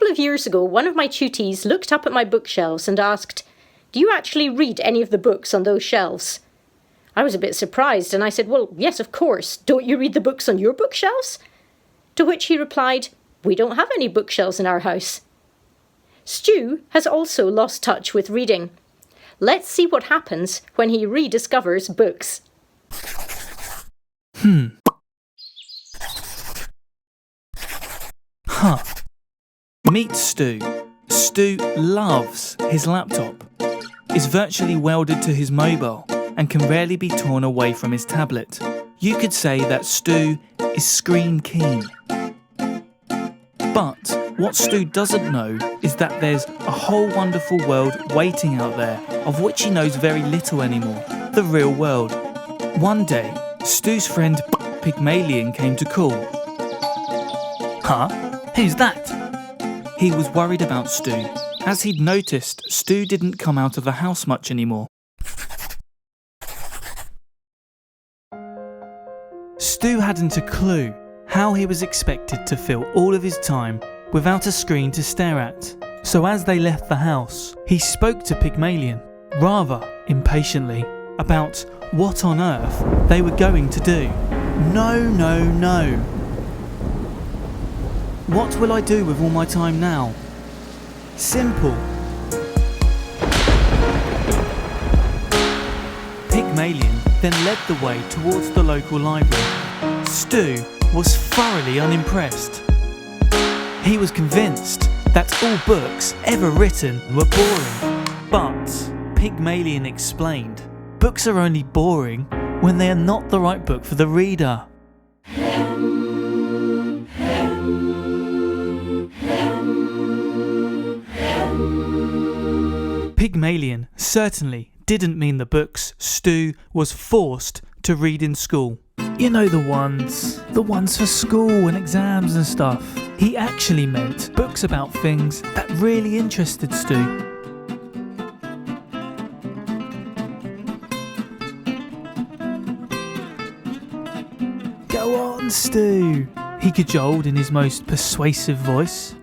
couple of years ago, one of my tutees looked up at my bookshelves and asked, "Do you actually read any of the books on those shelves?" I was a bit surprised and I said, "Well, yes, of course. Don't you read the books on your bookshelves?" To which he replied, "We don't have any bookshelves in our house." Stu has also lost touch with reading. Let's see what happens when he rediscovers books. Meet Stu. Stu loves his laptop, is virtually welded to his mobile, and can rarely be torn away from his tablet. You could say that Stu is screen keen. But what Stu doesn't know is that there's a whole wonderful world waiting out there, of which he knows very little anymore, the real world. One day, Stu's friend Pygmalion came to call. Huh? Who's that? He was worried about Stu, as he'd noticed Stu didn't come out of the house much anymore. Stu hadn't a clue how he was expected to fill all of his time without a screen to stare at. So as they left the house, he spoke to Pygmalion, rather impatiently, about what on earth they were going to do. No. What will I do with all my time now? Simple. Pygmalion then led the way towards the local library. Stu was thoroughly unimpressed. He was convinced that all books ever written were boring. But Pygmalion explained, books are only boring when they are not the right book for the reader. Pygmalion certainly didn't mean the books Stu was forced to read in school. You know, the ones for school and exams and stuff. He actually meant books about things that really interested Stu. Go on, Stu, he cajoled in his most persuasive voice.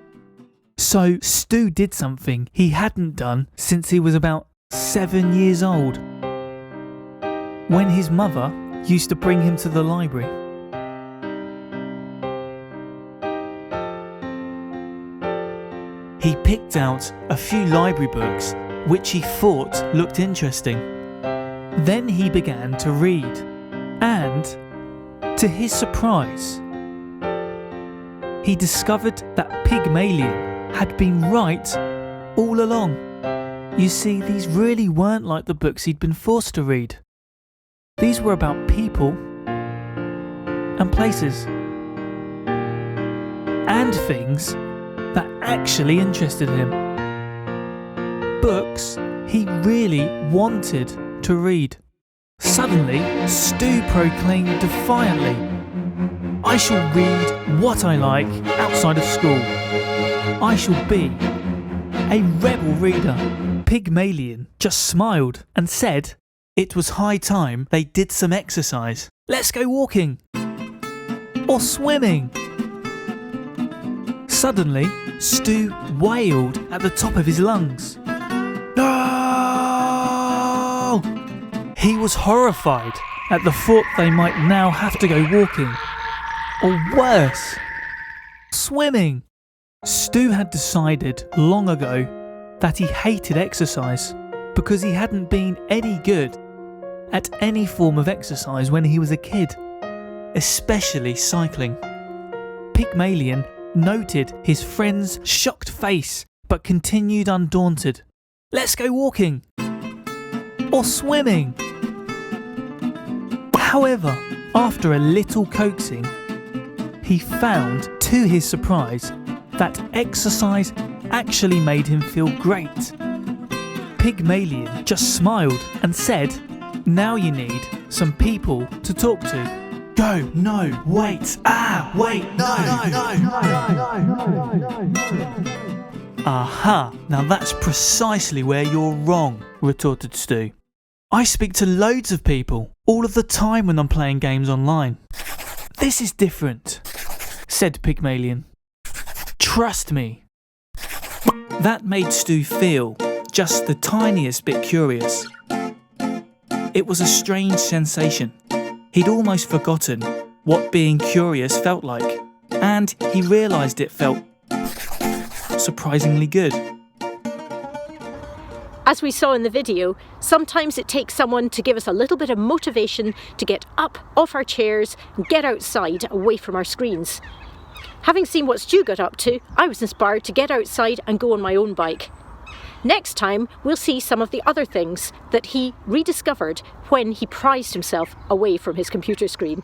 So Stu did something he hadn't done since he was about 7 years old, when his mother used to bring him to the library. He picked out a few library books which he thought looked interesting. Then he began to read, and, to his surprise, he discovered that Pygmalion had been right all along. You see, these really weren't like the books he'd been forced to read. These were about people and places and things that actually interested him. Books he really wanted to read. Suddenly, Stu proclaimed defiantly, "I shall read what I like outside of school. I shall be a rebel reader." Pygmalion just smiled and said it was high time they did some exercise. Let's go walking or swimming. Suddenly, Stu wailed at the top of his lungs. No! He was horrified at the thought they might now have to go walking, or worse, swimming. Stu had decided long ago that he hated exercise because he hadn't been any good at any form of exercise when he was a kid, especially cycling. Pygmalion noted his friend's shocked face but continued undaunted. Let's go walking or swimming. However, after a little coaxing, he found, to his surprise, that exercise actually made him feel great. Pygmalion just smiled and said, "Now you need some people to talk to." Go, no, wait, wait, no. Aha, now that's precisely where you're wrong, retorted Stu. I speak to loads of people all of the time when I'm playing games online. This is different, said Pygmalion. Trust me. That made Stu feel just the tiniest bit curious. It was a strange sensation. He'd almost forgotten what being curious felt like, and he realised it felt surprisingly good. As we saw in the video, sometimes it takes someone to give us a little bit of motivation to get up off our chairs and get outside away from our screens. Having seen what Stu got up to, I was inspired to get outside and go on my own bike. Next time, we'll see some of the other things that he rediscovered when he prized himself away from his computer screen.